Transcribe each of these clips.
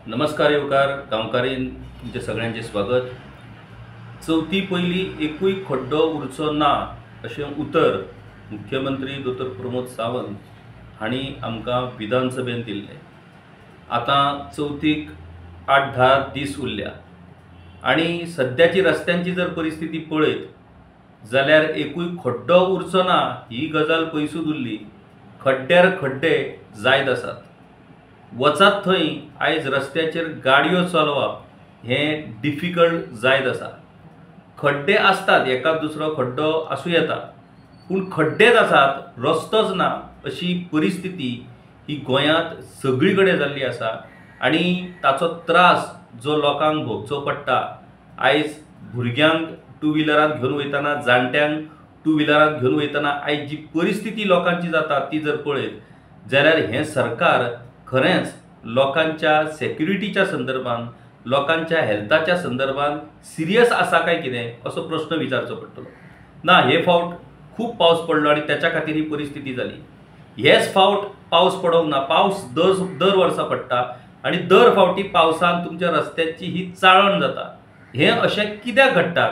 नमस्कार येवकार गांवकारीन तुमचे सगळ्यांचे स्वागत। चौथी पहिली एकूय खड्डो उरचो ना अशें उतर मुख्यमंत्री डॉ प्रमोद सावंत हांणी आमकां विधानसभेन दिल्लें। आतां चौथीक 8-10 दीस उरल्या आनी सद्याची रस्त्यांची जर परिस्थिती पळयत जाल्यार एकूय खड्डो उरचो ना ही गजाल पयसूच उरली। खड्ड्यार खड्डे जायत आसात। वचात थंय आयज रस्त्याचेर गाडयो चलोवप हें डिफिकल्ट जायत आसा। खड्डे आसतात, एकाद दुसरो खड्डो आसूं येता, पूण खड्डेच आसात, रस्तोच ना अशी परिस्थिती ही गोंयांत सगळी कडेन जाल्ली आसा। आनी ताचो त्रास जो लोकांक भोगचो पडटा, आयज भुरग्यांक टू व्हिलरान घेवन वयतना, जाणट्यांक टू व्हिलरान घेवन वयतना आयज जी परिस्थिती लोकांची जाता ती जर पळयत जाल्यार हें सरकार खरेंच लोकांच्या सेक्युरिटीच्या संदर्भात, लोकांच्या हेल्थाच्या संदर्भात सिरियस आसा काय कितें असो प्रश्न विचारचो पडटलो। ना, हे फावट खूप पावस पडलो आनी त्याच्या खातीर ही परिस्थिती जाली। हेच फावट पावस पडोंक ना। पावस दर वर्सा पडटा आनी दर फावटी पावसान तुमच्या रस्त्याची ही चाळण जाता। हे अशें कित्याक घडटा?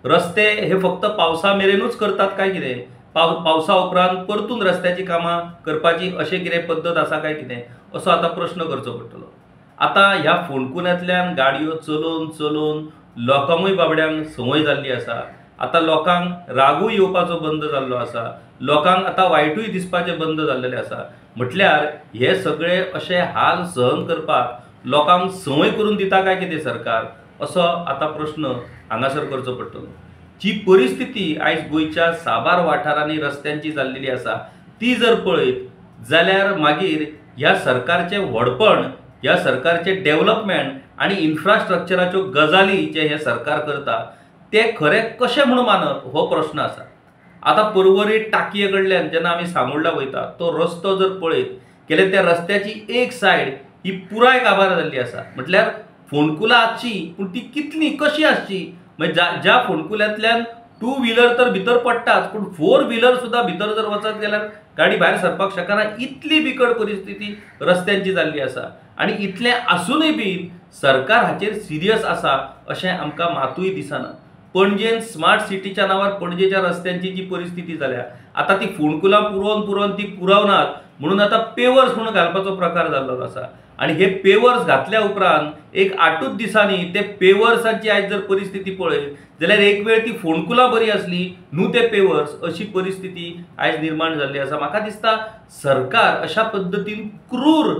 रस्ते हे फक्त पावसा मेरेनूच करतात काय कितें? पावसा उपरांत परतून रस्त्याची कामां करपाची अशें कितें पद्दत आसा काय कितें असो आता प्रश्न करचो पडटलो। आता ह्या फोंडकुल्यांतल्यान गाडयो चलोवन चलोवन लोकांकूय बाबड्यांक संवय जाल्ली आसा। आता लोकांक रागूय येवपाचो बंद जाल्लो आसा, लोकांक आता वायटूय दिसपाचें बंद जाल्लेलें आसा। म्हटल्यार हे सगळे अशे हाल सहन करपाक लोकांक संवय करून दिता काय कितें सरकार असो आता प्रश्न हांगासर करचो पडटलो। जी परिस्थिती आयज गोंयच्या साबार वाठारांनी रस्त्यांची जाल्लेली आसा ती जर पळयत जाल्यार मागीर ह्या सरकारचे व्हडपण, ह्या सरकारचे डेव्हलपमेंट आनी इन्फ्रास्ट्रक्चराच्यो गजाली जे हे सरकार करता ते खरे कशें म्हणून मानप हो प्रश्न आसा। आता पर्वरी टाकये कडल्यान जेन्ना आमी सामोर्डा वयता तो रस्तो जर पळयत केल्यार त्या रस्त्याची एक सायड ही पुराय काबार जाल्ली आसा। म्हटल्यार फोंडकुलां आसची पूण ती कितली कशी आसची? म्हणजे ज्या फोंडकुल्यांतल्यान टू व्हिलर तर भितर पडटाच, पूण 4 व्हिलर सुद्धा भितर जर वचत गेल्यार गाडी भायर सरपाक शकना, इतली बिकट परिस्थिती रस्त्यांची जाल्ली आसा। आनी इतलें आसूनय बी सरकार हाचेर सिरियस आसा अशें आमकां मातूय दिसना। पणजेन स्मार्ट सिटीच्या नांवार पणजेच्या रस्त्यांची जी परिस्थिती जाल्या, आता ती फोंडकुलां पुरोवन ती पुरवनात म्हणून आता पेवर्स म्हणून घालपाचो प्रकार जाल्लो आसा। आणि हे पेवर्स घातल्या उपरांत एक 8 दिसांनी ते पेवर्साची आयज जर परिस्थिती पळयत जाल्यार एक वेळ ती फोंडकुलां बरी आसली न्हू ते पेवर्स अशी परिस्थिती आयज निर्माण जाल्ली आसा। म्हाका दिसता सरकार अशा पद्दतीन क्रूर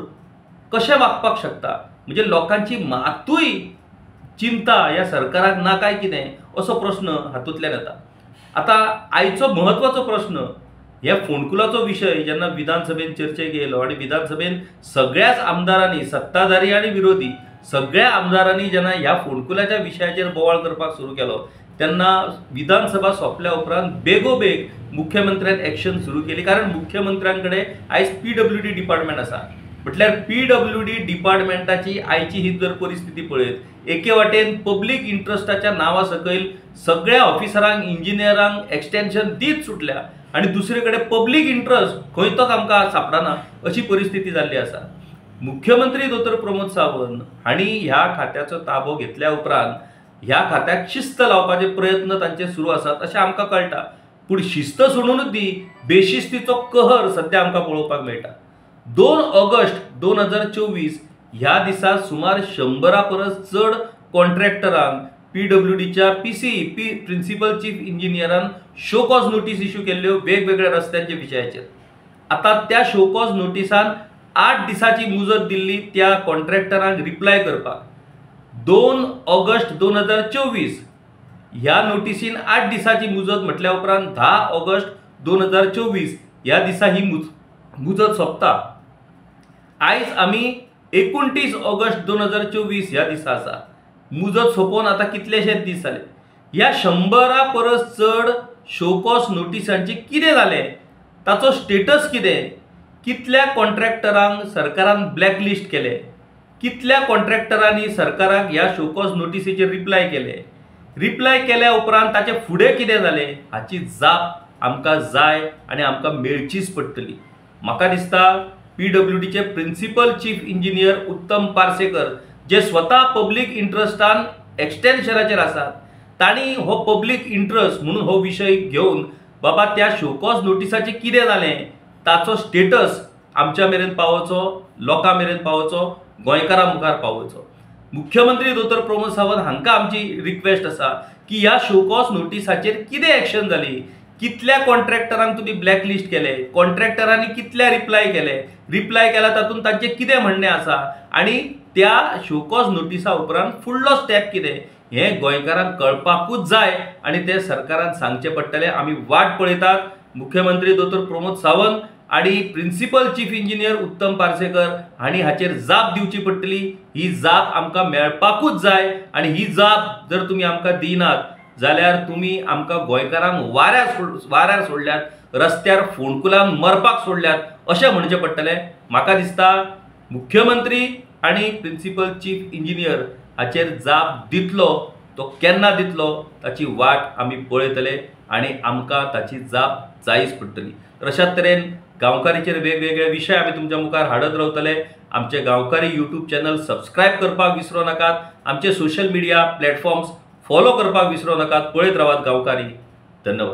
कशें वागपाक शकता, म्हणजे लोकांची मातूय चिंता ह्या सरकाराक ना काय कितें असो प्रश्न हातूंतल्यान येता। आता आयचो म्हत्वाचो प्रश्न ह्या फोंडकुलाचो विशय जेन्ना विधानसभेन चर्चेक येयलो आनी विधानसभेन सगळ्याच आमदारांनी, सत्ताधारी आनी विरोधी सगळ्या आमदारांनी जेन्ना ह्या फोंडकुलाच्या विशयाचेर बोवाळ करपाक सुरू केलो तेन्ना विधानसभा सोंपल्या उपरांत बेगोबेग मुख्यमंत्र्यान एक्शन सुरू केली। कारण मुख्यमंत्र्यांकडे आयज PWD डिपार्टमेंट आसा। म्हटल्यार PWD डिपार्टमेंटाची आयची ही जर परिस्थिती पळयत एके वाटेन पब्लीक इंट्रस्टाच्या नांवा सकयल सगळ्या ऑफिसरांक, इंजिनियरांक एक्सटेन्शन दीत सुटल्या आनी दुसरे कडेन पब्लीक इंट्रस्ट खंयतोच आमकां सापडना अशी परिस्थिती जाल्ली आसा। मुख्यमंत्री डॉ प्रमोद सावंत हांणी ह्या खात्याचो ताबो घेतल्या उपरांत ह्या खात्याक शिस्त लावपाचे प्रयत्न तांचे सुरू आसात अशें आमकां कळटा। पूण शिस्त सोडूनच दी बेशिस्तीचो कहर सध्या आमकां पळोवपाक मेळटा। 2 ऑगस्ट 2024 ह्या दिसा सुमार 100 परस चड कॉन्ट्रॅक्टरांक PWDच्या प्रिन्सिपल चीफ इंजिनियरान शो कॉज नोटीस इश्यू केल्ल्यो वेगवेगळ्या रस्त्यांच्या विशयाचेर। आता त्या शो कॉज नोटिसान 8 दिसाची मुजत दिल्ली त्या कॉन्ट्रॅक्टरांक रिप्लाय करपाक। 2 ऑगस्ट 2024 ह्या नोटिसीन 8 दिसाची मुजत म्हटल्या उपरांत 10 ऑगस्ट 2024 ह्या दिसा ही मुजत सोंपता। आयज आमी 29 ऑगस्ट 2024 ह्या दिसा आसा। मुजत सोंपोवन आता कितलेशेच दीस जाले। ह्या 100 परस चड शो कॉज नोटिसांचे कितें जालें, ताचो स्टेटस कितें, कितल्या कॉन्ट्रॅक्टरांक सरकारान ब्लॅकलिस्ट केले, कितल्या कॉन्ट्रॅक्टरांनी सरकाराक ह्या शो कॉज नोटिसीचेर रिप्लाय केल्या उपरांत ताचे फुडें कितें जालें हाची जाप आमकां जाय आनी आमकां मेळचीच पडटली। म्हाका दिसता PWDचे प्रिन्सिपल चीफ इंजिनियर उत्तम पार्सेकर जे स्वता पब्लीक इंट्रस्टान एक्सटेन्शनाचेर आसात, तांणी हो पब्लीक इंट्रस्ट म्हणून हो विशय घेवन बाबा त्या शोकॉज नोटिसाचें कितें जालें ताचो स्टेटस आमच्या मेरेन पावोवचो, लोकां मेरेन पावोवचो, गोंयकारां मुखार पावोवचो। मुख्यमंत्री दोतोर प्रमोद सावंत हांकां आमची रिक्वेस्ट आसा की ह्या शोकॉज नोटिसाचेर कितें एक्शन जाली, कितल्या कॉन्ट्रॅक्टरांक तुमी ब्लॅकलिस्ट केले, कॉन्ट्रॅक्टरांनी कितल्या रिप्लाय केला तातूंत तांचें कितें म्हणणें आसा आनी त्या शोकॉज नोटिसा उपरांत फुडलो स्टेप कितें हें गोंयकारांक कळपाकूच जाय आनी तें सरकारान सांगचें पडटलें। आमी वाट पळयतात। मुख्यमंत्री दोतोर प्रमोद सावंत आनी प्रिन्सिपल चीफ इंजिनियर उत्तम पार्सेकर हांणी हाचेर जाप दिवची पडटली। ही जाप आमकां मेळपाकूच जाय आनी ही जाप जर तुमी आमकां दिनात जाल्यार तुमी आमकां गोंयकारांक वाऱ्यार सोडल्यात, रस्त्यार फोंडकुलान मरपाक सोडल्यात अशें म्हणचें पडटलें। म्हाका दिसता मुख्यमंत्री आनी प्रिन्सिपल चीफ इंजिनियर हाचेर जाप दितलो, तो केन्ना दितलो ताची वाट आमी पळयतले आनी आमकां ताची जाप जायच पडटली। तर अशाच तरेन गांवकारीचेर वेगवेगळे विशय आमी तुमच्या मुखार हाडत रावतले। आमचे गांवकारी यूट्यूब चॅनल सबस्क्रायब करपाक विसरो नाकात, आमचे सोशल मिडिया प्लॅटफॉर्म्स फॉलो करपाक विसरो नाकात। पळयत रावात गांवकारी। धन्यवाद।